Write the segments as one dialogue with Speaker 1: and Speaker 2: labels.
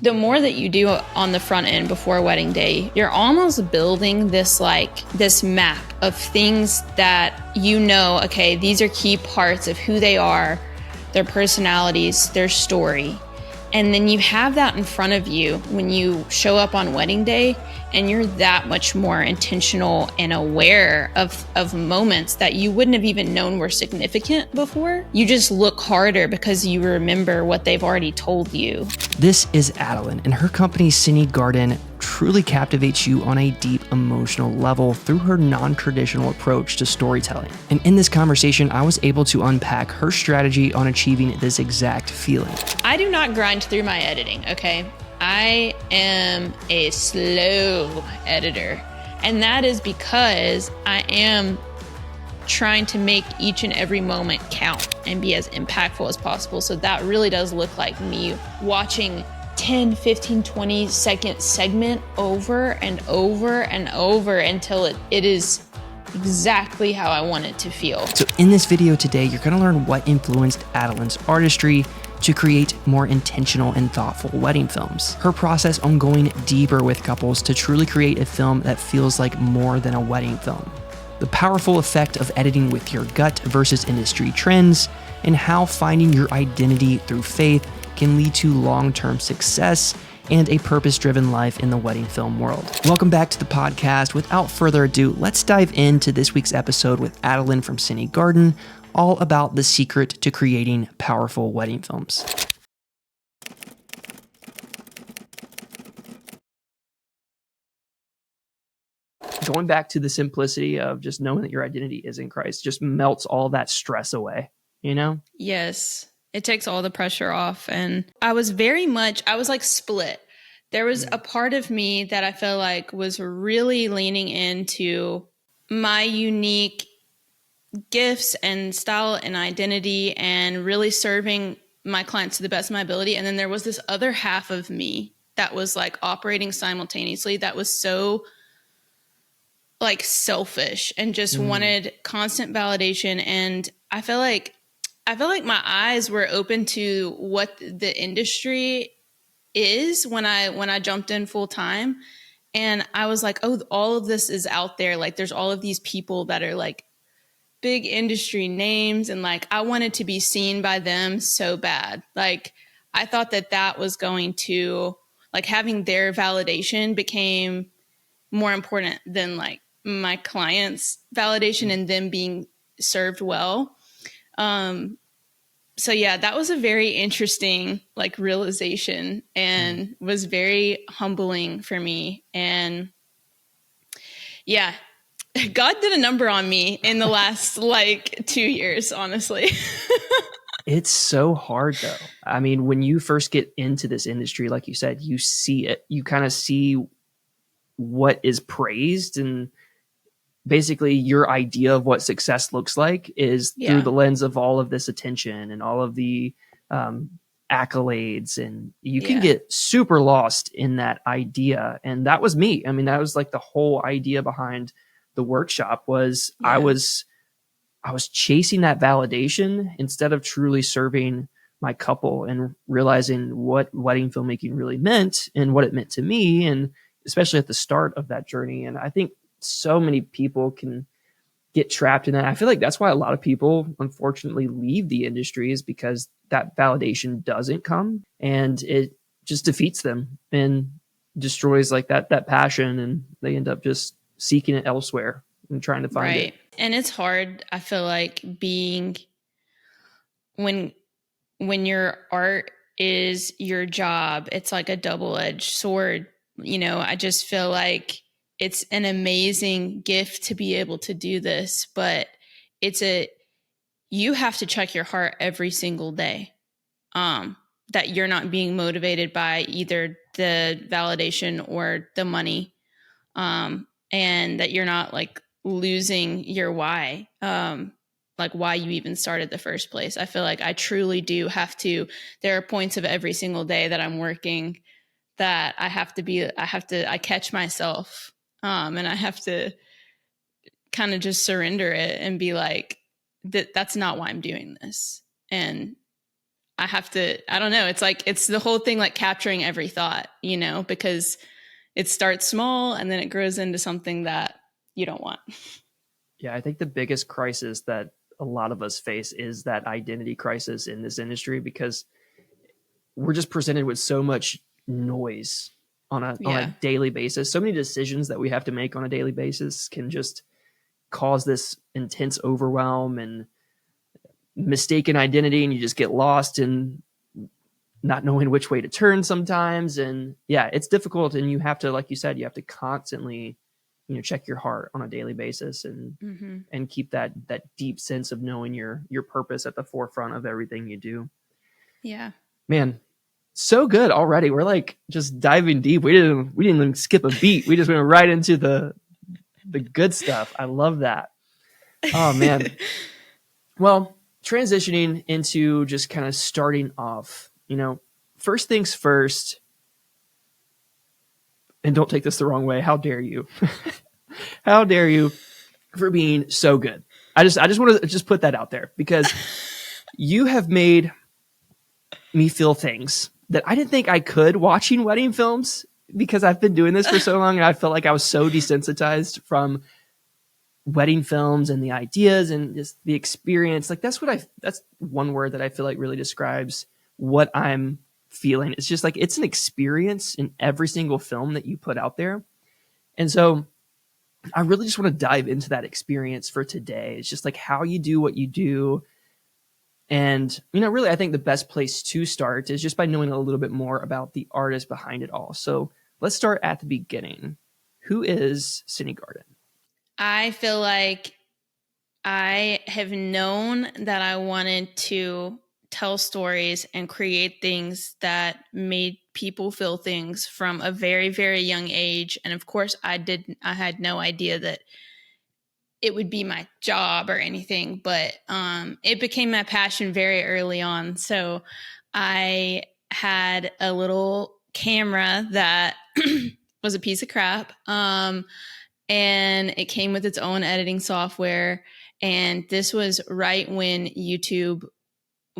Speaker 1: The more that you do on the front end before wedding day, you're almost building this map of things that okay, these are key parts of who they are, their personalities, their story. And then you have that in front of you when you show up on wedding day, and you're that much more intentional and aware of moments that you wouldn't have even known were significant before. You just look harder because you remember what they've already told you.
Speaker 2: This is Adalenne, and her company Cine Garden truly captivates you on a deep emotional level through her non-traditional approach to storytelling. And in this conversation, I was able to unpack her strategy on achieving this exact feeling.
Speaker 1: I do not grind through my editing, okay? I am a slow editor, and that is because I am trying to make each and every moment count and be as impactful as possible. So that really does look like me watching 10, 15, 20 second segment over and over and over until it is exactly how I want it to feel.
Speaker 2: So in this video today, you're going to learn what influenced Adellenne's artistry to create more intentional and thoughtful wedding films. Her process on going deeper with couples to truly create a film that feels like more than a wedding film. The powerful effect of editing with your gut versus industry trends, and how finding your identity through faith can lead to long-term success and a purpose-driven life in the wedding film world. Welcome back to the podcast. Without further ado, let's dive into this week's episode with Adalenne from Cine Garden, all about the secret to creating powerful wedding films. Going back to the simplicity of just knowing that your identity is in Christ just melts all that stress away, you know?
Speaker 1: Yes. It takes all the pressure off. And I was like split. There was a part of me that I felt like was really leaning into my unique gifts and style and identity and really serving my clients to the best of my ability. And then there was this other half of me that was like operating simultaneously that was so like selfish and just wanted constant validation. And I feel like my eyes were open to what the industry is when I jumped in full time. And I was like, oh, all of this is out there. Like there's all of these people that are like big industry names, and like I wanted to be seen by them so bad. Like I thought that was going to, like, having their validation became more important than like my clients' validation and them being served well. So yeah, that was a very interesting like realization and was very humbling for me. And yeah, God did a number on me in the last like 2 years, honestly.
Speaker 2: It's so hard though. I mean, when you first get into this industry, like you said, you see it, you kind of see what is praised, and basically your idea of what success looks like is through the lens of all of this attention and all of the accolades, and you can get super lost in that idea. And that was me. I mean, that was like the whole idea behind the workshop was I was chasing that validation instead of truly serving my couple and realizing what wedding filmmaking really meant and what it meant to me, and especially at the start of that journey. And I think so many people can get trapped in that. I feel like that's why a lot of people unfortunately leave the industry, is because that validation doesn't come and it just defeats them and destroys like that passion, and they end up just seeking it elsewhere and trying to find it.
Speaker 1: And it's hard, I feel like, being when your art is your job, it's like a double-edged sword. You know, I just feel like it's an amazing gift to be able to do this, but you have to check your heart every single day. That you're not being motivated by either the validation or the money. And that you're not like losing your why, like why you even started the first place. I feel like I truly do have to, there are points of every single day that I'm working that I catch myself, and I have to kind of just surrender it and be like, that's not why I'm doing this. And I have to, I don't know. It's like, it's the whole thing, like capturing every thought, you know, because it starts small and then it grows into something that you don't want.
Speaker 2: Yeah, I think the biggest crisis that a lot of us face is that identity crisis in this industry, because we're just presented with so much noise on a
Speaker 1: Yeah.
Speaker 2: daily basis. So many decisions that we have to make on a daily basis can just cause this intense overwhelm and mistaken identity, and you just get lost in not knowing which way to turn sometimes. And yeah, it's difficult, and you have to, like you said, you have to constantly, check your heart on a daily basis,
Speaker 1: Mm-hmm.
Speaker 2: and keep that deep sense of knowing your purpose at the forefront of everything you do.
Speaker 1: Yeah.
Speaker 2: Man, so good already. We're like just diving deep. We didn't even skip a beat. We just went right into the good stuff. I love that. Oh man. Well, transitioning into just kind of starting off, first things first, and don't take this the wrong way. How dare you? How dare you for being so good? I just want to just put that out there, because you have made me feel things that I didn't think I could watching wedding films, because I've been doing this for so long and I felt like I was so desensitized from wedding films and the ideas and just the experience. Like that's one word that I feel like really describes what I'm feeling. It's just like, it's an experience in every single film that you put out there. And so I really just want to dive into that experience for today. It's just like how you do what you do. And, really, I think the best place to start is just by knowing a little bit more about the artist behind it all. So let's start at the beginning. Who is Cine Garden?
Speaker 1: I feel like I have known that I wanted to tell stories and create things that made people feel things from a very, very young age. And of course, I had no idea that it would be my job or anything, but it became my passion very early on. So I had a little camera that was a piece of crap. And it came with its own editing software. And this was right when YouTube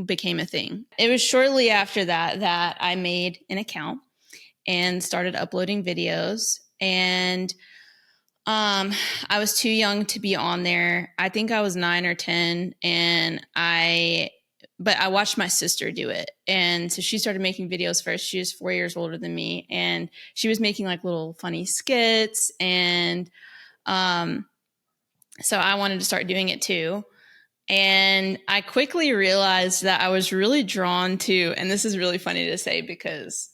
Speaker 1: became a thing. It was shortly after that I made an account and started uploading videos. And I was too young to be on there. I think I was 9 or 10, but I watched my sister do it. And so she started making videos first. She was 4 years older than me, and she was making like little funny skits. And so I wanted to start doing it too. And I quickly realized that I was really drawn to, and this is really funny to say because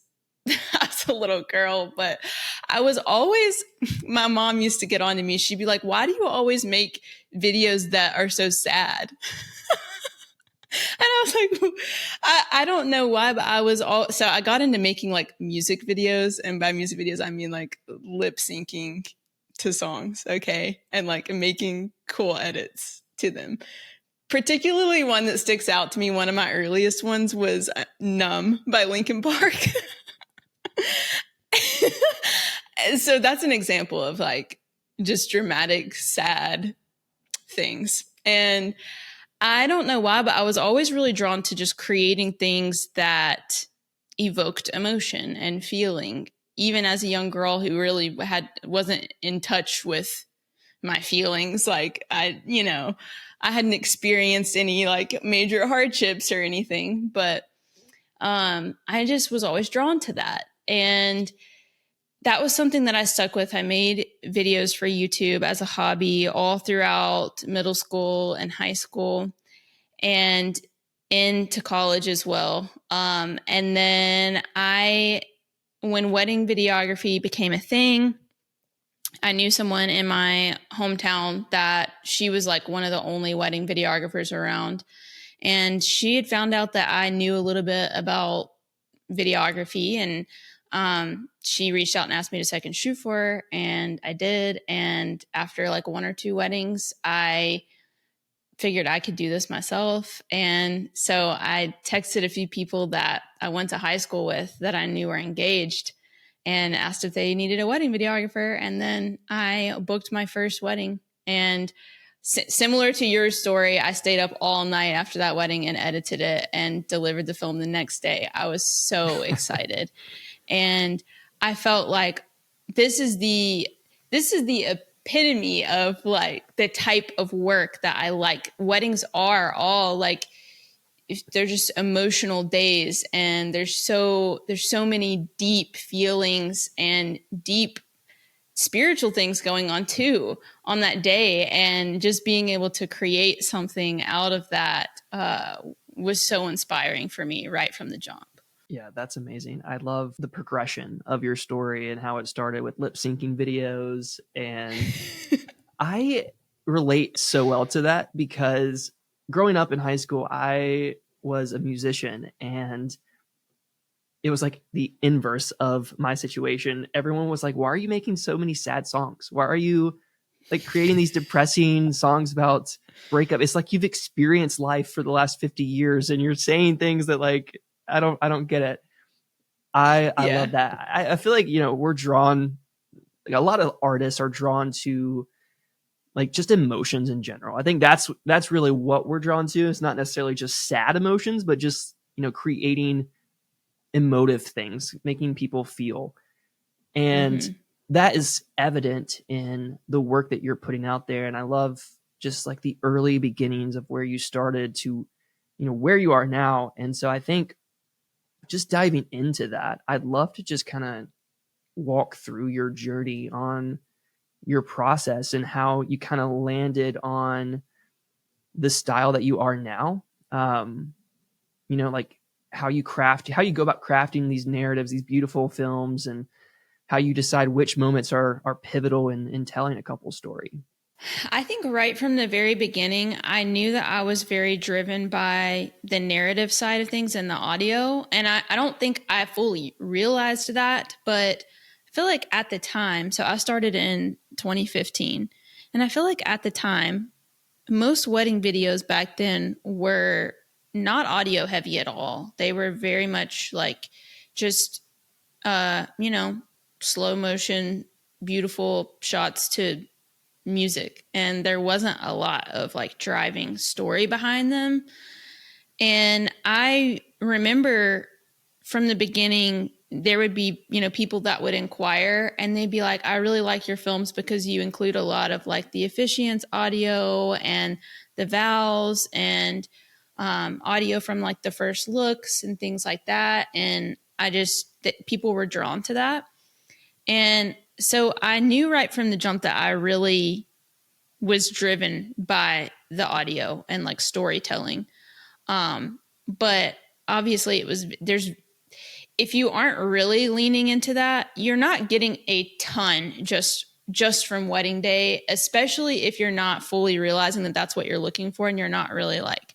Speaker 1: I was a little girl, but I was always, my mom used to get on to me. She'd be like, why do you always make videos that are so sad? And I was like, I don't know why, but so I got into making like music videos. And by music videos, I mean like lip syncing to songs. Okay. And like making cool edits to them. Particularly one that sticks out to me, one of my earliest ones was Numb by Linkin Park. So that's an example of like just dramatic, sad things. And I don't know why, but I was always really drawn to just creating things that evoked emotion and feeling, even as a young girl who really wasn't in touch with my feelings. Like I hadn't experienced any like major hardships or anything, but I just was always drawn to that. And that was something that I stuck with. I made videos for YouTube as a hobby all throughout middle school and high school and into college as well. And then when wedding videography became a thing, I knew someone in my hometown that she was like one of the only wedding videographers around. And she had found out that I knew a little bit about videography, and she reached out and asked me to second shoot for her, and I did. And after like 1 or 2 weddings, I figured I could do this myself. And so I texted a few people that I went to high school with that I knew were engaged and asked if they needed a wedding videographer. And then I booked my first wedding. And similar to your story, I stayed up all night after that wedding and edited it and delivered the film the next day. I was so excited. And I felt like this is the epitome of like the type of work that I like. Weddings are all like, they're just emotional days, and there's so many deep feelings and deep spiritual things going on too on that day. And just being able to create something out of that was so inspiring for me right from the jump.
Speaker 2: Yeah, that's amazing. I love the progression of your story and how it started with lip syncing videos. And I relate so well to that because growing up in high school, I was a musician, and it was like the inverse of my situation. Everyone was like, why are you making so many sad songs? Why are you like creating these depressing songs about breakup? It's like you've experienced life for the last 50 years and you're saying things that like, I don't get it. I
Speaker 1: Yeah.
Speaker 2: love that. I feel like, we're drawn, like a lot of artists are drawn to like just emotions in general. I think that's really what we're drawn to. It's not necessarily just sad emotions, but just, creating emotive things, making people feel. And that is evident in the work that you're putting out there. And I love just like the early beginnings of where you started to, where you are now. And so I think just diving into that, I'd love to just kind of walk through your journey on your process and how you kind of landed on the style that you are now. Like how you go about crafting these narratives, these beautiful films, and how you decide which moments are pivotal in telling a couple's story.
Speaker 1: I think right from the very beginning, I knew that I was very driven by the narrative side of things and the audio. And I don't think I fully realized that, but I feel like at the time, so I started in 2015, and I feel like at the time, most wedding videos back then were not audio heavy at all. They were very much like just, slow motion, beautiful shots to music, and there wasn't a lot of like driving story behind them. And I remember from the beginning there would be, people that would inquire, and they'd be like, I really like your films because you include a lot of like the officiant's audio and the vows and audio from like the first looks and things like that. And that people were drawn to that. And so I knew right from the jump that I really was driven by the audio and like storytelling. But obviously if you aren't really leaning into that, you're not getting a ton just from wedding day, especially if you're not fully realizing that that's what you're looking for, and you're not really like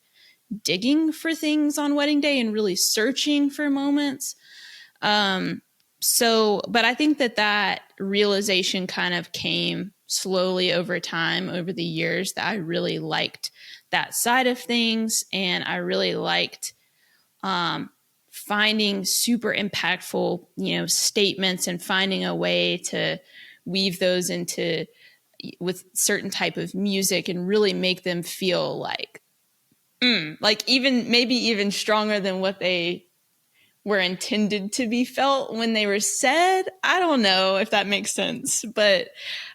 Speaker 1: digging for things on wedding day and really searching for moments. But I think that realization kind of came slowly over time, over the years, that I really liked that side of things. And I really liked finding super impactful, statements, and finding a way to weave those into with certain type of music and really make them feel like, like maybe even stronger than what they were intended to be felt when they were said. I don't know if that makes sense, but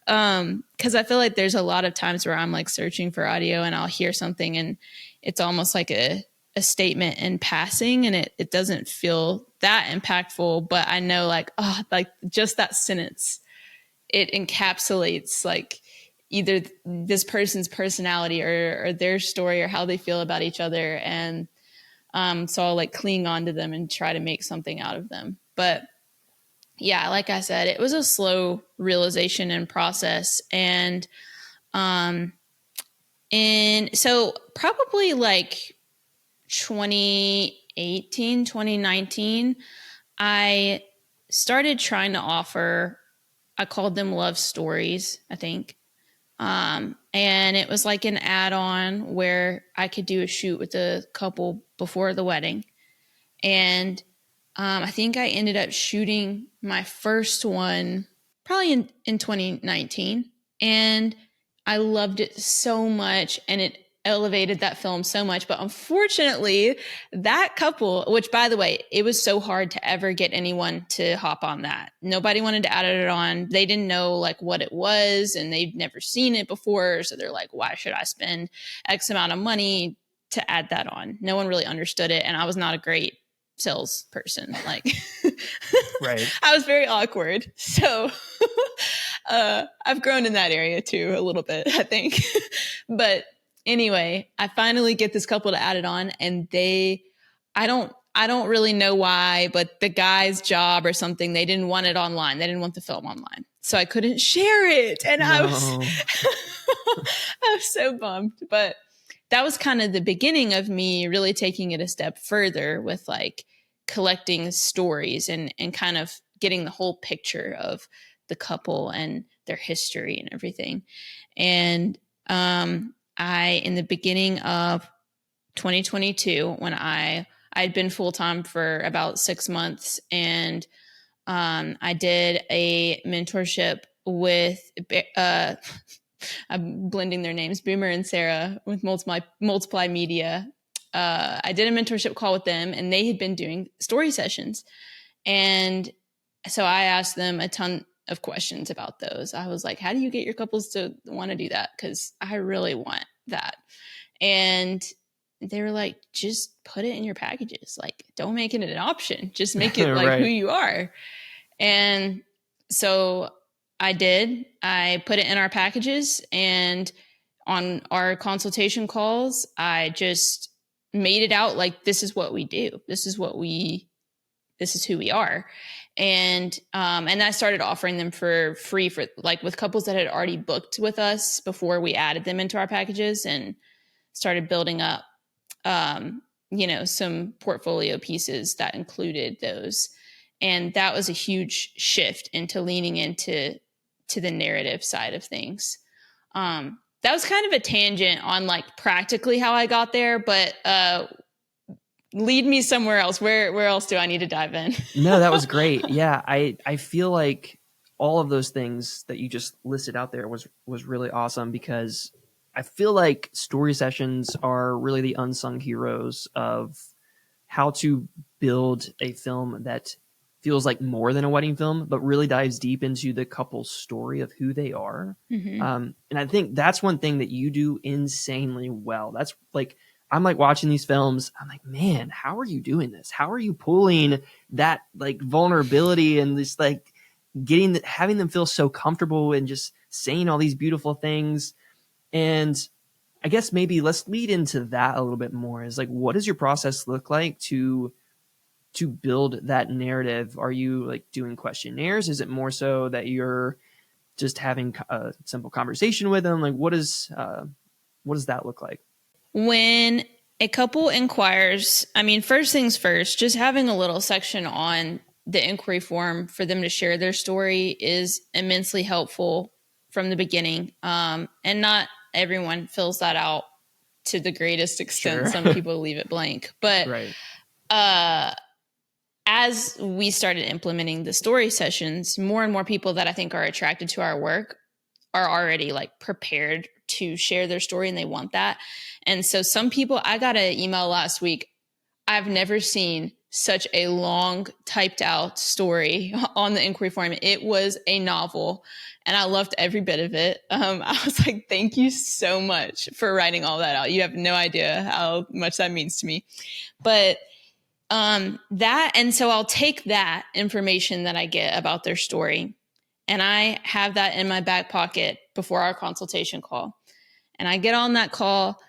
Speaker 1: because I feel like there's a lot of times where I'm like searching for audio and I'll hear something and it's almost like a statement in passing, and it doesn't feel that impactful, but I know like, oh, like just that sentence, it encapsulates like either this person's personality or their story or how they feel about each other. And so I'll like cling on to them and try to make something out of them. But yeah, like I said, it was a slow realization and process. And so probably like 2018, 2019, I started trying to offer, I called them love stories, I think. And it was like an add-on where I could do a shoot with the couple before the wedding. And I think I ended up shooting my first one probably in 2019. And I loved it so much, and it elevated that film so much. But unfortunately, that couple, which by the way, it was so hard to ever get anyone to hop on that. Nobody wanted to add it on. They didn't know like what it was, and they'd never seen it before. So they're like, why should I spend X amount of money to add that on? No one really understood it. And I was not a great salesperson. Like,
Speaker 2: Right.
Speaker 1: I was very awkward. So I've grown in that area too, a little bit, I think. But anyway, I finally get this couple to add it on, and I don't really know why, but the guy's job or something, they didn't want it online. They didn't want the film online. So I couldn't share it. And I was so bummed. But that was kind of the beginning of me really taking it a step further with like collecting stories and kind of getting the whole picture of the couple and their history and everything. And in the beginning of 2022, when I'd been full-time for about 6 months, and I did a mentorship with I'm blending their names, Boomer and Sarah with Multiply Media. I did a mentorship call with them, and they had been doing story sessions. And so I asked them a ton of questions about those. I was like, how do you get your couples to want to do that? Because I really want that. And they were like, just put it in your packages. Like, don't make it an option. Just make it like who you are. And so I did. I put it in our packages, and on our consultation calls, I just made it out like, this is what we do. This is who we are. And I started offering them for free for like with couples that had already booked with us before we added them into our packages, and started building up, some portfolio pieces that included those. And that was a huge shift into leaning into the narrative side of things. That was kind of a tangent on like practically how I got there, but lead me somewhere else. Where else do I need to dive in?
Speaker 2: No, that was great. Yeah, I feel like all of those things that you just listed out there was really awesome, because I feel like story sessions are really the unsung heroes of how to build a film that feels like more than a wedding film, but really dives deep into the couple's story of who they are.
Speaker 1: Mm-hmm.
Speaker 2: And I think that's one thing that you do insanely well. That's like, I'm like watching these films, I'm like, man, how are you doing this? How are you pulling that like vulnerability and this like having them feel so comfortable and just saying all these beautiful things? And I guess maybe let's lead into that a little bit more. Is like, what does your process look like to build that narrative? Are you like doing questionnaires? Is it more so that you're just having a simple conversation with them? Like, what does that look like?
Speaker 1: When a couple inquires, I mean, first things first, just having a little section on the inquiry form for them to share their story is immensely helpful from the beginning. And not everyone fills that out to the greatest extent. Sure. Some people leave it blank. But right. As we started implementing the story sessions, more and more people that I think are attracted to our work are already like prepared to share their story, and they want that. And so some people, I got an email last week. I've never seen such a long typed out story on the inquiry form. It was a novel, and I loved every bit of it. I was like, thank you so much for writing all that out. You have no idea how much that means to me. But and so I'll take that information that I get about their story, and I have that in my back pocket before our consultation call. And I get on that call,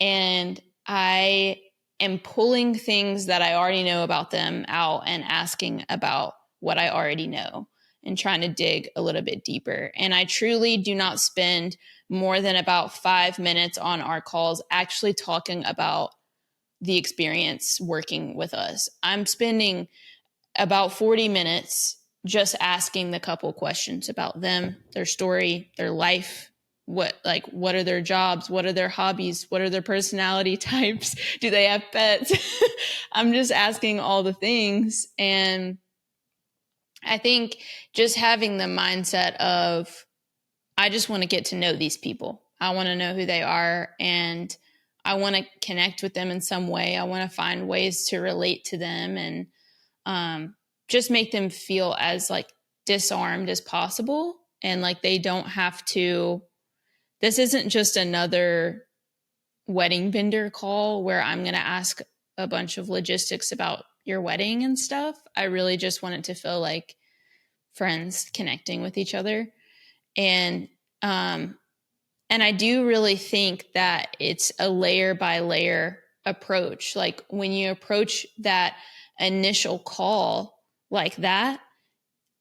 Speaker 1: and I am pulling things that I already know about them out and asking about what I already know and trying to dig a little bit deeper. And I truly do not spend more than about 5 minutes on our calls actually talking about the experience working with us. I'm spending about 40 minutes just asking the couple questions about them, their story, their life. What are their jobs? What are their hobbies? What are their personality types? Do they have pets? I'm just asking all the things. And I think just having the mindset of I just want to get to know these people. I want to know who they are, and I want to connect with them in some way. I want to find ways to relate to them, and just make them feel as like disarmed as possible. And like they don't have to, this isn't just another wedding vendor call where I'm going to ask a bunch of logistics about your wedding and stuff. I really just want it to feel like friends connecting with each other. And um and I do really think that it's a layer by layer approach. Like when you approach that initial call like that,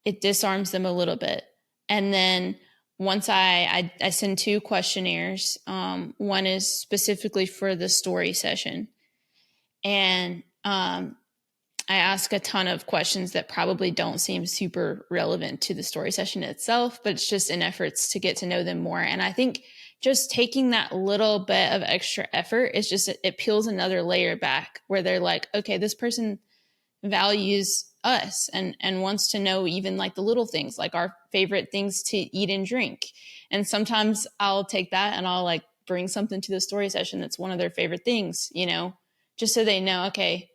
Speaker 1: it disarms them a little bit. And then once I send two questionnaires, one is specifically for the story session. And I ask a ton of questions that probably don't seem super relevant to the story session itself, but it's just in efforts to get to know them more. And I think just taking that little bit of extra effort is just, it peels another layer back where they're like, okay, this person values us and wants to know even like the little things, like our favorite things to eat and drink. And sometimes I'll take that and I'll like bring something to the story session that's one of their favorite things, you know, just so they know, okay,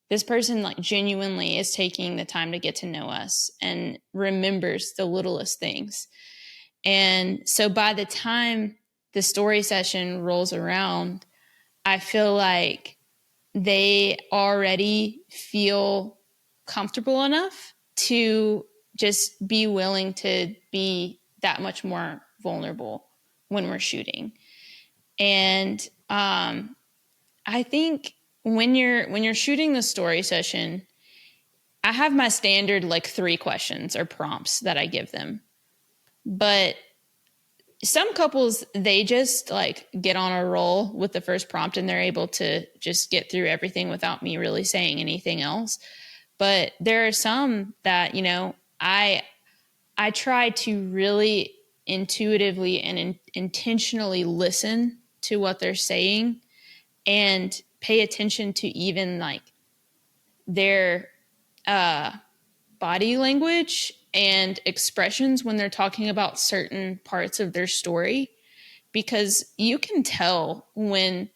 Speaker 1: this person like genuinely is taking the time to get to know us and remembers the littlest things. And so by the time the story session rolls around, I feel like they already feel comfortable enough to just be willing to be that much more vulnerable when we're shooting. And I think when you're shooting the story session, I have my standard like 3 questions or prompts that I give them. But some couples, they just like get on a roll with the first prompt and they're able to just get through everything without me really saying anything else. But there are some that, you know, I try to really intuitively and intentionally listen to what they're saying and pay attention to even like their body language and expressions when they're talking about certain parts of their story, because you can tell when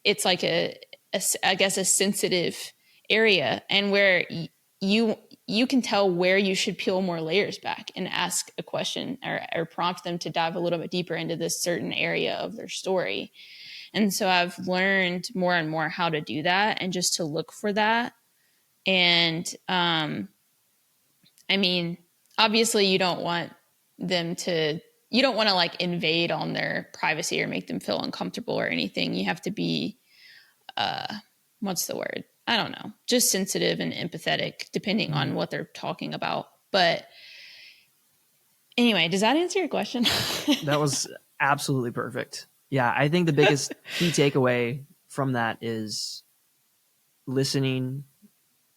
Speaker 1: it's like I guess a sensitive area, and where you can tell where you should peel more layers back and ask a question or prompt them to dive a little bit deeper into this certain area of their story. And so I've learned more and more how to do that and just to look for that. And I mean, obviously you don't want you don't want to like invade on their privacy or make them feel uncomfortable or anything. You have to be, what's the word? I don't know, just sensitive and empathetic depending on what they're talking about. But anyway, does that answer your question?
Speaker 2: That was absolutely perfect. Yeah, I think the biggest key takeaway from that is listening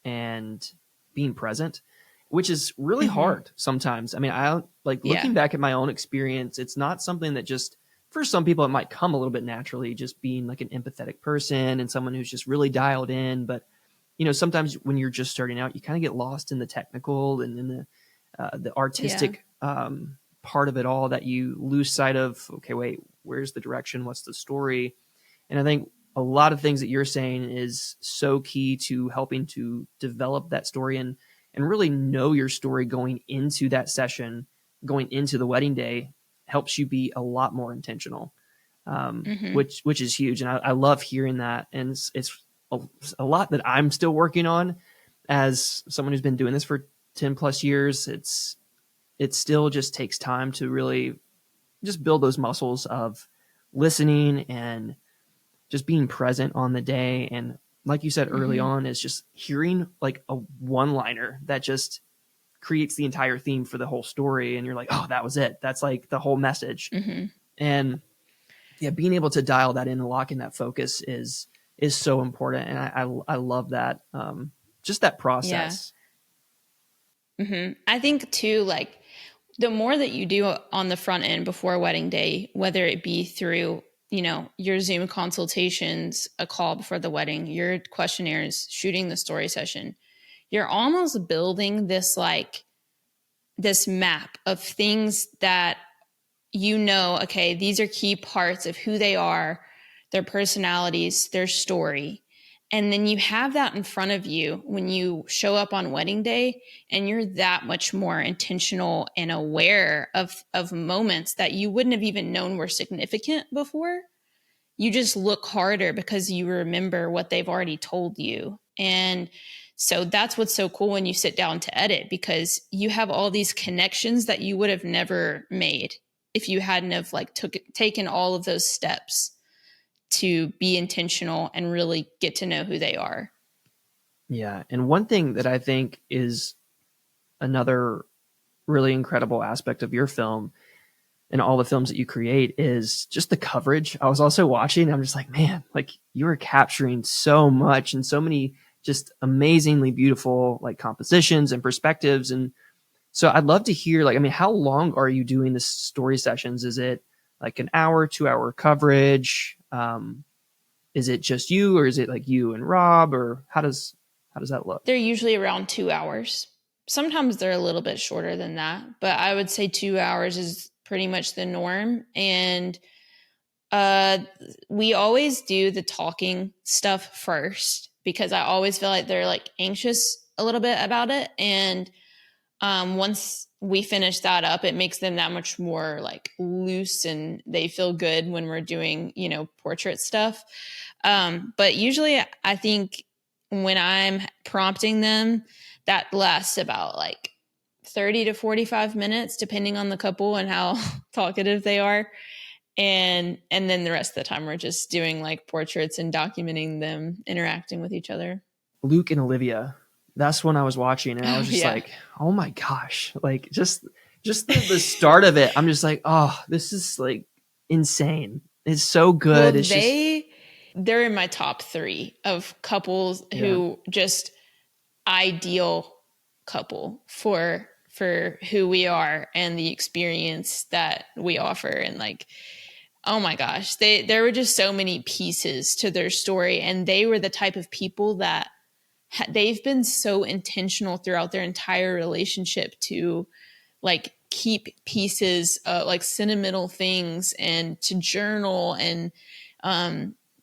Speaker 2: and being present, which is really hard sometimes. I mean, I like looking back at my own experience, it's not something that just, for some people, it might come a little bit naturally, just being like an empathetic person and someone who's just really dialed in. But, you know, sometimes when you're just starting out, you kind of get lost in the technical and in the artistic part of it all, that you lose sight of, okay, wait, where's the direction? What's the story? And I think a lot of things that you're saying is so key to helping to develop that story and really know your story going into that session, going into the wedding day, helps you be a lot more intentional, which is huge. And I love hearing that. And it's a lot that I'm still working on as someone who's been doing this for 10 plus years. It still just takes time to really just build those muscles of listening and just being present on the day. And like you said early on, is just hearing like a one-liner that just creates the entire theme for the whole story. And you're like, oh, that was it. That's like the whole message. And yeah, being able to dial that in and lock in that focus is so important. And I love that. Just that process.
Speaker 1: I think too, like the more that you do on the front end before wedding day, whether it be through, you know, your Zoom consultations, a call before the wedding, your questionnaires, shooting the story session, you're almost building this like this map of things that you know, okay, these are key parts of who they are, their personalities, their story. And then you have that in front of you when you show up on wedding day, and you're that much more intentional and aware of moments that you wouldn't have even known were significant before. You just look harder because you remember what they've already told you. And so that's what's so cool when you sit down to edit, because you have all these connections that you would have never made if you hadn't have like taken all of those steps to be intentional and really get to know who they are.
Speaker 2: Yeah. And one thing that I think is another really incredible aspect of your film and all the films that you create is just the coverage. I was also watching, I'm just like, man, like you are capturing so much and so many just amazingly beautiful like compositions and perspectives. And so I'd love to hear, like, I mean, how long are you doing the story sessions? Is it like an hour, 2 hour coverage? Is it just you, or is it like you and Rob, or how does that look?
Speaker 1: They're usually around 2 hours. Sometimes they're a little bit shorter than that, but I would say 2 hours is pretty much the norm. And Uh, we always do the talking stuff first, because I always feel like they're like anxious a little bit about it. And once we finish that up, it makes them that much more like loose, and they feel good when we're doing, you know, portrait stuff. But usually I think when I'm prompting them, that lasts about like 30 to 45 minutes, depending on the couple and how talkative they are. And then the rest of the time we're just doing like portraits and documenting them interacting with each other.
Speaker 2: Luke and Olivia, that's when I was watching and I
Speaker 1: Oh
Speaker 2: was just
Speaker 1: yeah.
Speaker 2: like, oh my gosh, like just the start of it. I'm just like, oh, this is like insane. It's so
Speaker 1: Well,
Speaker 2: good. It's just,
Speaker 1: they're in my top 3 of couples
Speaker 2: yeah.
Speaker 1: who just ideal couple for who we are and the experience that we offer. And like, oh my gosh, there were just so many pieces to their story, and they were the type of people that they've been so intentional throughout their entire relationship to like keep pieces, like sentimental things, and to journal. And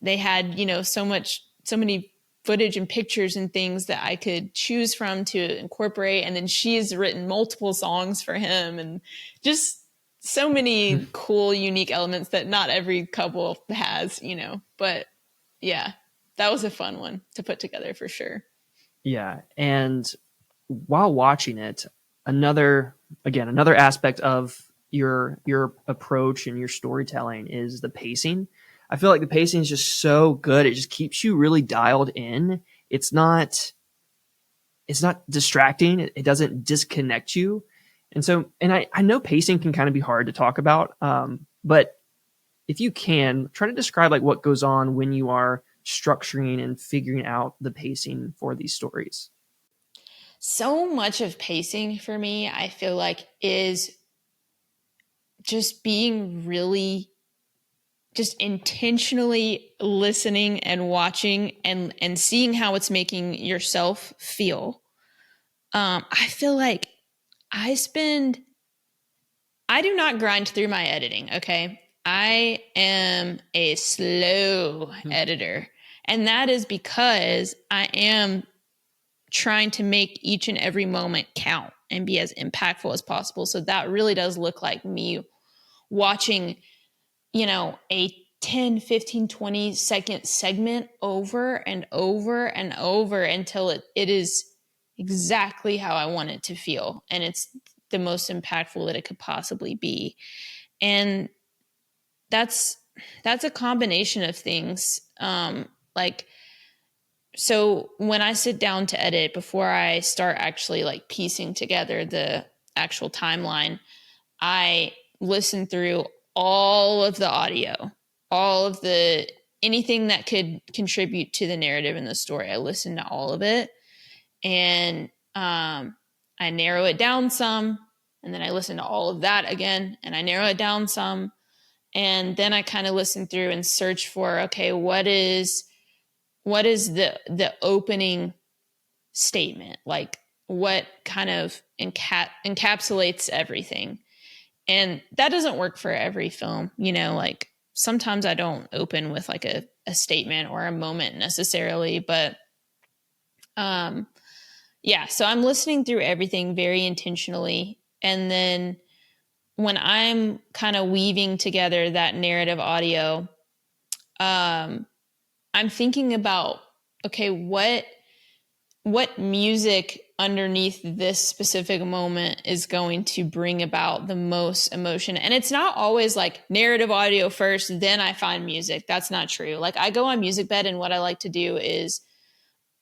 Speaker 1: they had, you know, so many footage and pictures and things that I could choose from to incorporate. And then she's written multiple songs for him, and just so many cool, unique elements that not every couple has, you know. But yeah, that was a fun one to put together for sure.
Speaker 2: Yeah. And while watching it, another aspect of your approach and your storytelling is the pacing. I feel like the pacing is just so good. It just keeps you really dialed in. It's not distracting. It doesn't disconnect you. And so, and I know pacing can kind of be hard to talk about. But if you can try to describe like what goes on when you are structuring and figuring out the pacing for these stories.
Speaker 1: So much of pacing for me, I feel like, is just being really just intentionally listening and watching and seeing how it's making yourself feel. I feel like I spend I do not grind through my editing, okay? I am a slow editor. And that is because I am trying to make each and every moment count and be as impactful as possible. So that really does look like me watching, you know, a 10, 15, 20-second segment over and over and over until it is exactly how I want it to feel. And it's the most impactful that it could possibly be. And that's a combination of things. Like, so when I sit down to edit, before I start actually like piecing together the actual timeline, I listen through all of the audio, all of the anything that could contribute to the narrative in the story. I listen to all of it, and I narrow it down some, and then I listen to all of that again, and I narrow it down some, and then I kind of listen through and search for, okay, what is the opening statement, like what kind of encapsulates everything. And that doesn't work for every film, you know, like sometimes I don't open with like a statement or a moment necessarily, but um yeah, so I'm listening through everything very intentionally. And then when I'm kind of weaving together that narrative audio, um I'm thinking about, okay, what music underneath this specific moment is going to bring about the most emotion. And it's not always like narrative audio first, then I find music. That's not true. Like I go on Music Bed, and what I like to do is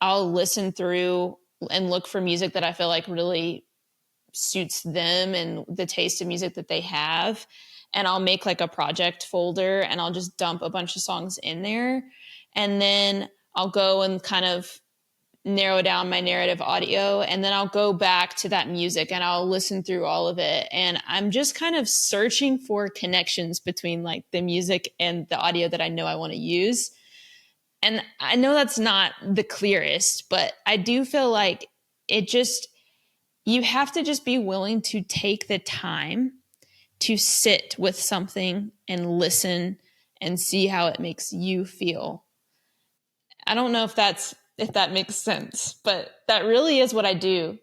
Speaker 1: I'll listen through and look for music that I feel like really suits them and the taste of music that they have. And I'll make like a project folder, and I'll just dump a bunch of songs in there. And then I'll go and kind of narrow down my narrative audio, and then I'll go back to that music and I'll listen through all of it, and I'm just kind of searching for connections between like the music and the audio that I know I want to use. And I know that's not the clearest, but I do feel like it just, you have to just be willing to take the time to sit with something and listen and see how it makes you feel. I don't know if that makes sense, but that really is what I do.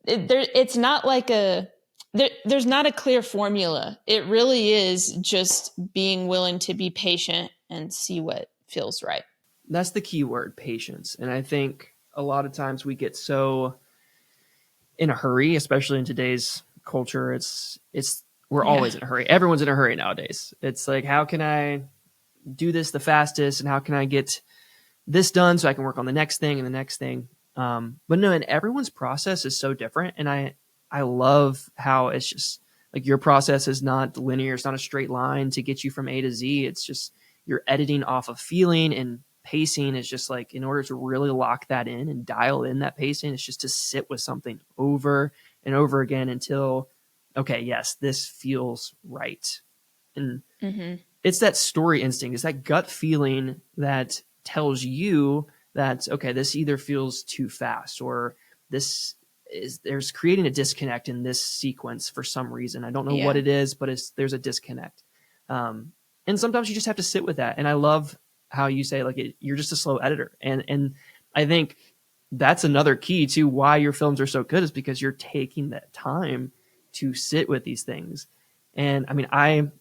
Speaker 1: It's not like there's not a clear formula. It really is just being willing to be patient and see what feels right.
Speaker 2: That's the key word, patience. And I think a lot of times we get so in a hurry, especially in today's culture. It's we're
Speaker 1: Yeah.
Speaker 2: always in a hurry. Everyone's in a hurry nowadays. It's like, how can I do this the fastest, and how can I get this done so I can work on the next thing and the next thing. But no, and everyone's process is so different. And I love how it's just like your process is not linear. It's not a straight line to get you from A to Z. It's just you're editing off of feeling, and pacing is just like, in order to really lock that in and dial in that pacing, it's just to sit with something over and over again until, okay, yes, this feels right. And
Speaker 1: Mm-hmm.
Speaker 2: it's that story instinct. It's that gut feeling that tells you that, okay, this either feels too fast, or there's creating a disconnect in this sequence for some reason. I don't know what
Speaker 1: Yeah.
Speaker 2: it is, but there's a disconnect. And sometimes you just have to sit with that. And I love how you say, like, you're just a slow editor. And I think that's another key to why your films are so good, is because you're taking that time to sit with these things. And I mean, I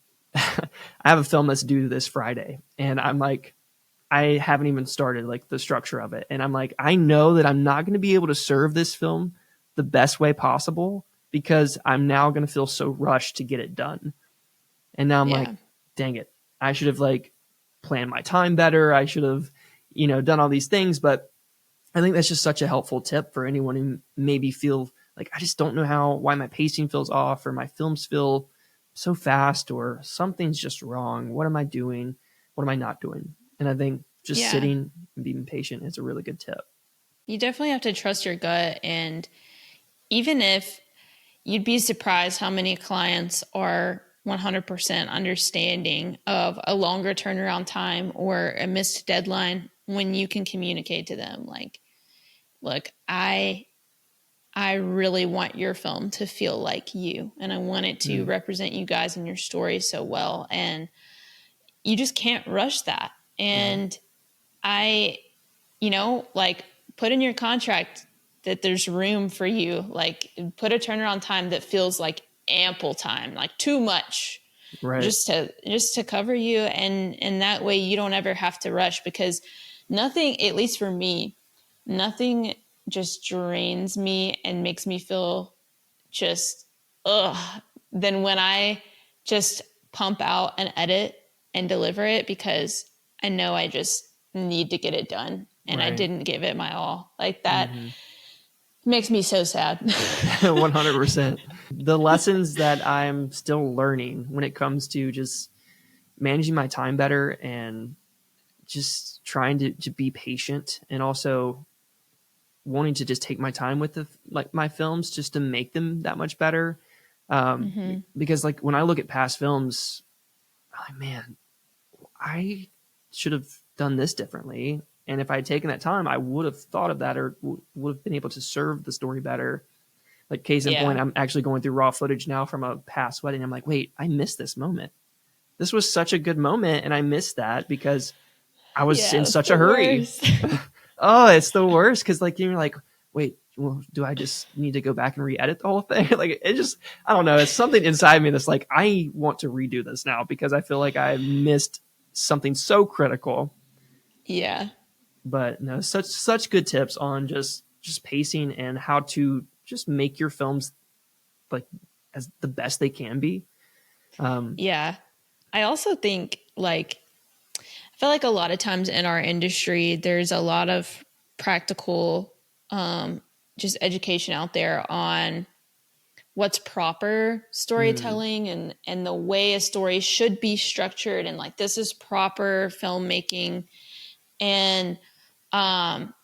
Speaker 2: have a film that's due this Friday, and I'm like, I haven't even started like the structure of it. And I'm like, I know that I'm not going to be able to serve this film the best way possible, because I'm now going to feel so rushed to get it done. And now I'm like,
Speaker 1: Yeah.
Speaker 2: dang it. I should have like planned my time better. I should have, done all these things. But I think that's just such a helpful tip for anyone who maybe feel like, I just don't know why my pacing feels off, or my films feel so fast, or something's just wrong. What am I doing? What am I not doing? And I think just
Speaker 1: Yeah.
Speaker 2: sitting and being patient is a really good tip.
Speaker 1: You definitely have to trust your gut. And even if you'd be surprised how many clients are 100% understanding of a longer turnaround time or a missed deadline when you can communicate to them like, look, I really want your film to feel like you, and I want it to represent you guys and your story so well, and you just can't rush that.
Speaker 2: Yeah.
Speaker 1: And I, like, put in your contract that there's room for you. Like, put a turnaround time that feels like ample time, like too much,
Speaker 2: Right.
Speaker 1: just to cover you, and that way you don't ever have to rush, because nothing, at least for me, nothing just drains me and makes me feel just ugh than when I just pump out an edit and deliver it, because I know I just need to get it done and I
Speaker 2: Right.
Speaker 1: didn't give it my all. Like that
Speaker 2: Mm-hmm.
Speaker 1: makes me so sad.
Speaker 2: 100%. The lessons that I'm still learning when it comes to just managing my time better, and just trying to be patient, and also wanting to just take my time with my films, just to make them that much better.
Speaker 1: Mm-hmm.
Speaker 2: Because like when I look at past films, I'm like, man, I should have done this differently. And if I had taken that time, I would have thought of that, or would have been able to serve the story better. Like case in point,
Speaker 1: Yeah.
Speaker 2: I'm actually going through raw footage now from a past wedding. I'm like, wait, I missed this moment. This was such a good moment, and I missed that because I was in
Speaker 1: Yeah, it's
Speaker 2: such
Speaker 1: the
Speaker 2: a hurry.
Speaker 1: worst.
Speaker 2: Oh, it's the worst because like you're like, wait, well, do I just need to go back and re-edit the whole thing? Like it just, I don't know. It's something inside me that's like, I want to redo this now because I feel like I missed something so critical.
Speaker 1: Yeah.
Speaker 2: But no, such good tips on just pacing and how to just make your films like as the best they can be.
Speaker 1: Yeah. I also think like I feel like a lot of times in our industry there's a lot of practical just education out there on what's proper
Speaker 2: mm,
Speaker 1: storytelling and the way a story should be structured and like this is proper filmmaking and um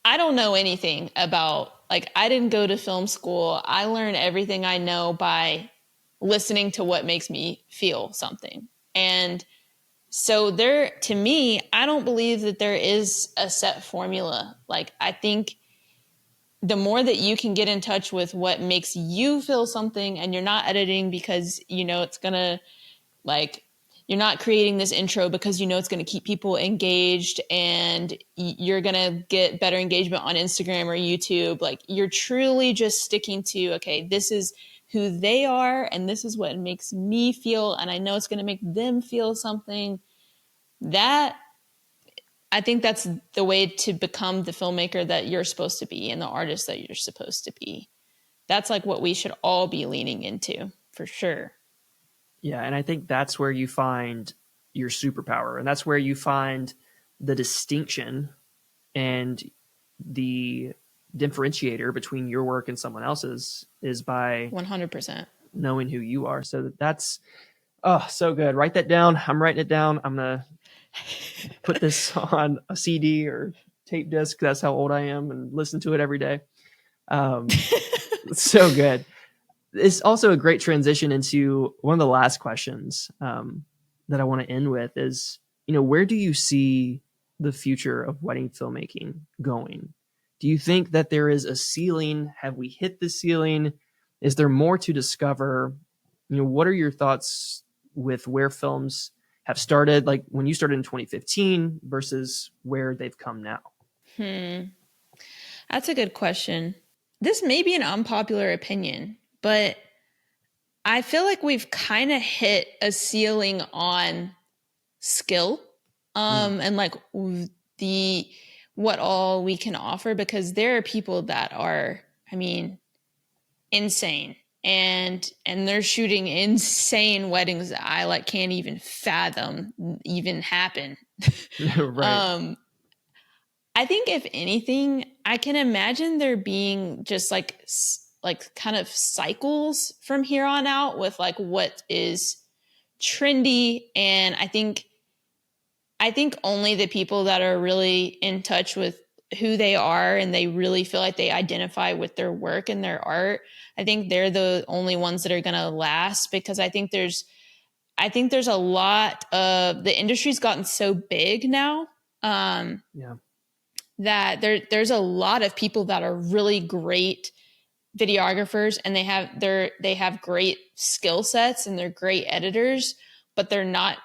Speaker 1: I don't know anything about like I didn't go to film school. I learned everything I know by listening to what makes me feel something. And so there to me, I don't believe that there is a set formula. Like I think the more that you can get in touch with what makes you feel something and you're not editing because you know it's going to like you're not creating this intro because you know it's going to keep people engaged and you're going to get better engagement on Instagram or YouTube. Like you're truly just sticking to, okay, this is who they are and this is what makes me feel. And I know it's going to make them feel something. That I think that's the way to become the filmmaker that you're supposed to be and the artist that you're supposed to be. That's like what we should all be leaning into for sure.
Speaker 2: yeah, and I think that's where you find your superpower, and that's where you find the distinction and the differentiator between your work and someone else's is by
Speaker 1: 100%.
Speaker 2: knowing who you are. So that's oh so good. Write that down. I'm writing it down. I'm gonna put this on a CD or tape disc. That's how old I am, and listen to it every day. So good. It's also a great transition into one of the last questions that I want to end with is, where do you see the future of wedding filmmaking going? Do you think that there is a ceiling? Have we hit the ceiling? Is there more to discover? What are your thoughts with where films have started, like when you started in 2015 versus where they've come now?
Speaker 1: That's a good question. This may be an unpopular opinion, but I feel like we've kind of hit a ceiling on skill
Speaker 2: Mm.
Speaker 1: and like the what all we can offer because there are people that are, I mean, insane and they're shooting insane weddings that I like can't even fathom even happen.
Speaker 2: Right.
Speaker 1: um I think if anything, I can imagine there being just like kind of cycles from here on out with like what is trendy and I think only the people that are really in touch with who they are and they really feel like they identify with their work and their art, I think they're the only ones that are going to last because I think there's a lot of the industry's gotten so big now
Speaker 2: Yeah.
Speaker 1: that there's a lot of people that are really great videographers and they have great skill sets and they're great editors, but they're not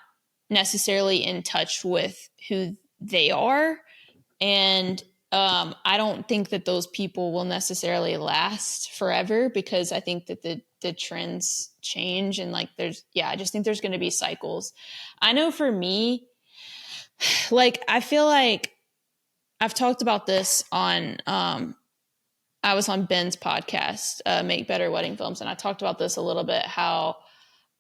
Speaker 1: necessarily in touch with who they are. And I don't think that those people will necessarily last forever because I think that the trends change and like I just think there's going to be cycles. I know for me, like I feel like I've talked about this on I was on Ben's podcast, Make Better Wedding Films, and I talked about this a little bit, how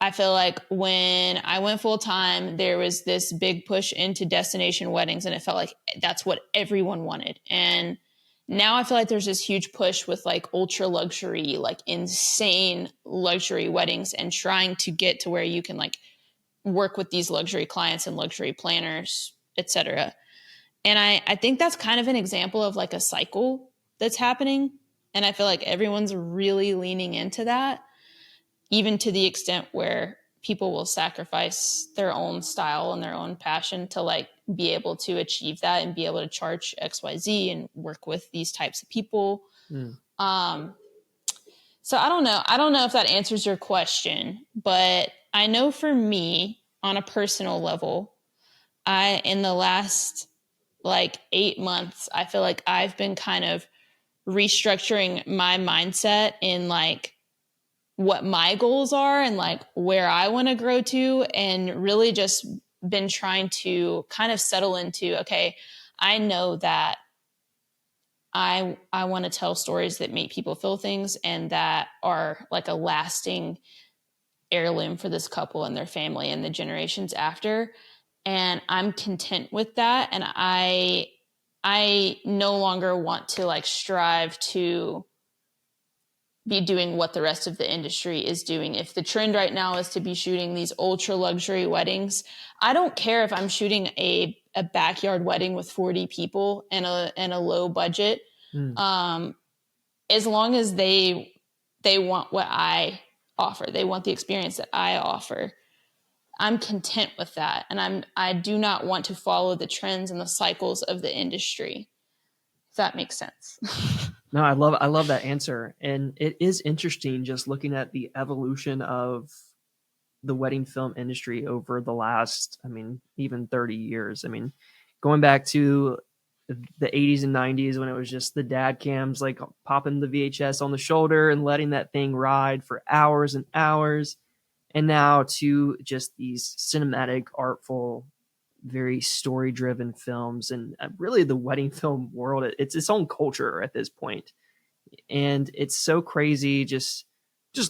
Speaker 1: I feel like when I went full time, there was this big push into destination weddings, and it felt like that's what everyone wanted. And now I feel like there's this huge push with like ultra luxury, like insane luxury weddings, and trying to get to where you can like work with these luxury clients and luxury planners, etc. And I think that's kind of an example of like a cycle that's happening. And I feel like everyone's really leaning into that, even to the extent where people will sacrifice their own style and their own passion to like be able to achieve that and be able to charge XYZ and work with these types of people.
Speaker 2: Mm.
Speaker 1: Um, so I don't know. I don't know if that answers your question, but I know for me, on a personal level, in the last like 8 months, I feel like I've been kind of restructuring my mindset in like what my goals are and like where I want to grow to, and really just been trying to kind of settle into, okay, I know that I want to tell stories that make people feel things and that are like a lasting heirloom for this couple and their family and the generations after. And I'm content with that. And I no longer want to like strive to be doing what the rest of the industry is doing. If the trend right now is to be shooting these ultra luxury weddings, I don't care if I'm shooting a backyard wedding with 40 people and a low budget.
Speaker 2: Mm.
Speaker 1: As long as they want what I offer, they want the experience that I offer, I'm content with that. And I do not want to follow the trends and the cycles of the industry. If that makes sense.
Speaker 2: No, I love that answer. And it is interesting just looking at the evolution of the wedding film industry over the last, I mean, even 30 years. I mean, going back to the 80s and 90s when it was just the dad cams, like popping the VHS on the shoulder and letting that thing ride for hours and hours. And now to just these cinematic, artful, very story driven films. And really the wedding film world, it's its own culture at this point. And it's so crazy just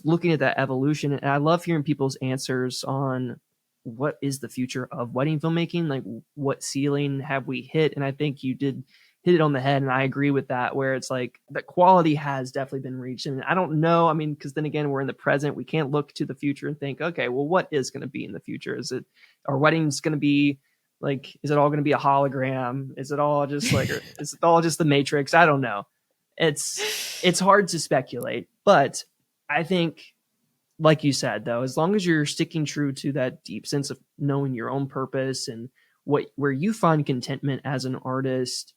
Speaker 2: looking at that evolution. And I love hearing people's answers on what is the future of wedding filmmaking, like what ceiling have we hit. And I think you did hit it on the head, and I agree with that, where it's like the quality has definitely been reached. And I don't know, I mean, because then again, we're in the present, we can't look to the future and think, okay, well, what is going to be in the future? Is it our wedding's going to be like, is it all going to be a hologram? Is it all just like, or is it all just the Matrix? I don't know. It's hard to speculate, but I think, like you said, though, as long as you're sticking true to that deep sense of knowing your own purpose and where you find contentment as an artist,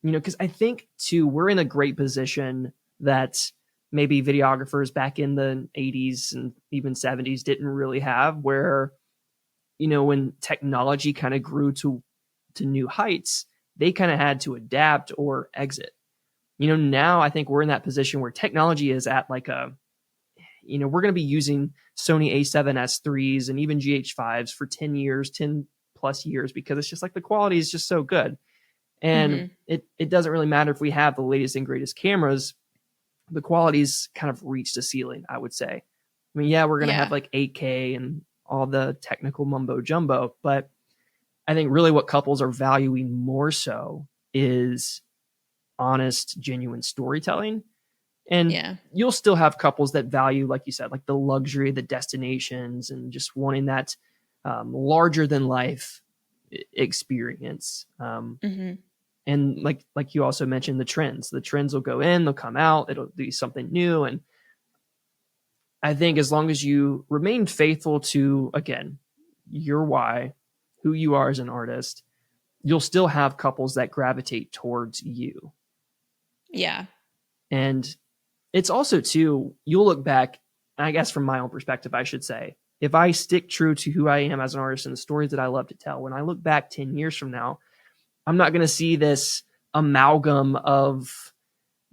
Speaker 2: because I think too, we're in a great position that maybe videographers back in the 80s and even 70s didn't really have, where, when technology kind of grew to new heights, they kind of had to adapt or exit. Now I think we're in that position where technology is at like we're going to be using Sony A7S3s and even GH5s for 10 years, 10 plus years, because it's just like the quality is just so good. And it doesn't really matter if we have the latest and greatest cameras, the quality's kind of reached a ceiling, I would say. I mean, yeah, we're going to have like 8K and all the technical mumbo jumbo, but I think really what couples are valuing more so is honest, genuine storytelling. And you'll still have couples that value, like you said, like the luxury, the destinations, and just wanting that larger than life experience. And like you also mentioned, the trends will go in, they'll come out, it'll be something new. And I think as long as you remain faithful to, again, your why, who you are as an artist, you'll still have couples that gravitate towards you.
Speaker 1: Yeah.
Speaker 2: And it's also too, you'll look back, I guess from my own perspective, I should say, if I stick true to who I am as an artist and the stories that I love to tell, when I look back 10 years from now, I'm not going to see this amalgam of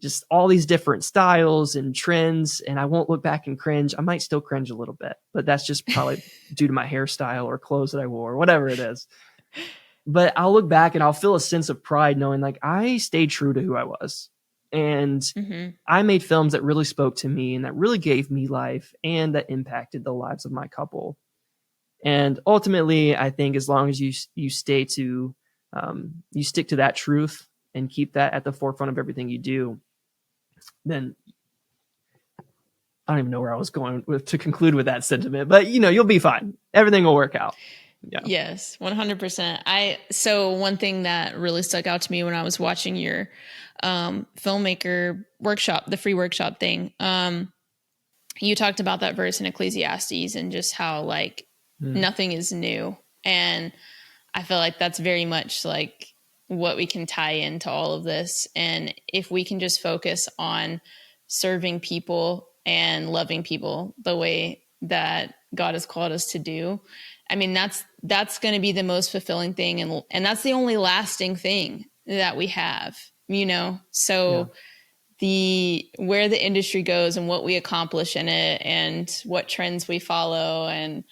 Speaker 2: just all these different styles and trends, and I won't look back and cringe. I might still cringe a little bit, but that's just probably due to my hairstyle or clothes that I wore, or whatever it is. But I'll look back and I'll feel a sense of pride knowing like I stayed true to who I was. And I made films that really spoke to me and that really gave me life and that impacted the lives of my couple. And ultimately, I think as long as you stay to, you stick to that truth and keep that at the forefront of everything you do, then I don't even know where I was going to conclude with that sentiment, but you'll be fine. Everything will work out. Yeah.
Speaker 1: Yes, 100%. So one thing that really stuck out to me when I was watching your filmmaker workshop, the free workshop thing, you talked about that verse in Ecclesiastes and just how like nothing is new. And I feel like that's very much like what we can tie into all of this. And if we can just focus on serving people and loving people the way that God has called us to do, I mean, that's going to be the most fulfilling thing. And that's the only lasting thing that we have, you know? So where the industry goes and what we accomplish in it and what trends we follow and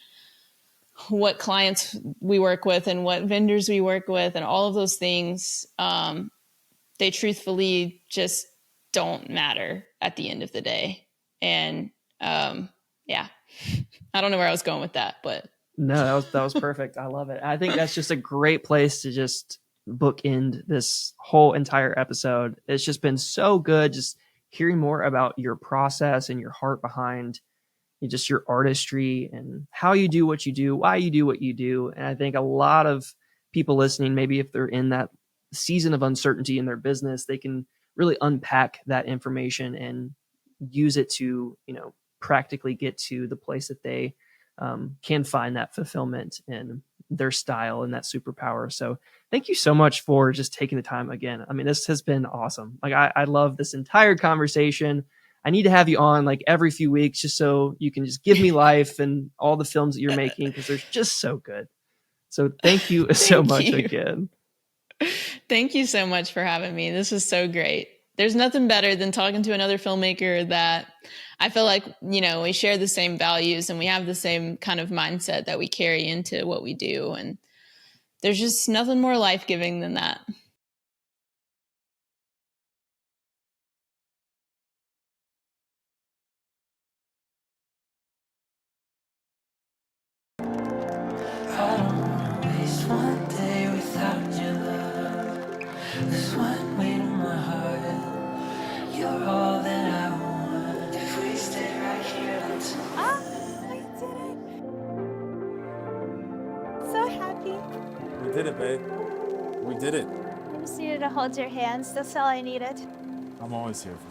Speaker 1: what clients we work with and what vendors we work with and all of those things, they truthfully just don't matter at the end of the day. And yeah, I don't know where I was going with that, but
Speaker 2: no, that was perfect. I love it. I think that's just a great place to just bookend this whole entire episode. It's just been so good just hearing more about your process and your heart behind just your artistry and how you do what you do, why you do what you do. And I think a lot of people listening, maybe if they're in that season of uncertainty in their business, they can really unpack that information and use it to, you know, practically get to the place that they can find that fulfillment in their style and that superpower. So thank you so much for just taking the time again. I mean, this has been awesome. Like I love this entire conversation. I need to have you on like every few weeks just so you can just give me life and all the films that you're making because they're just so good. So thank you so much again.
Speaker 1: Thank you so much for having me. This was so great. There's nothing better than talking to another filmmaker that I feel like, you know, we share the same values and we have the same kind of mindset that we carry into what we do. And there's just nothing more life-giving than that.
Speaker 3: We did it, babe. We did it.
Speaker 4: I just needed to hold your hands. That's all I needed.
Speaker 3: I'm always here for you.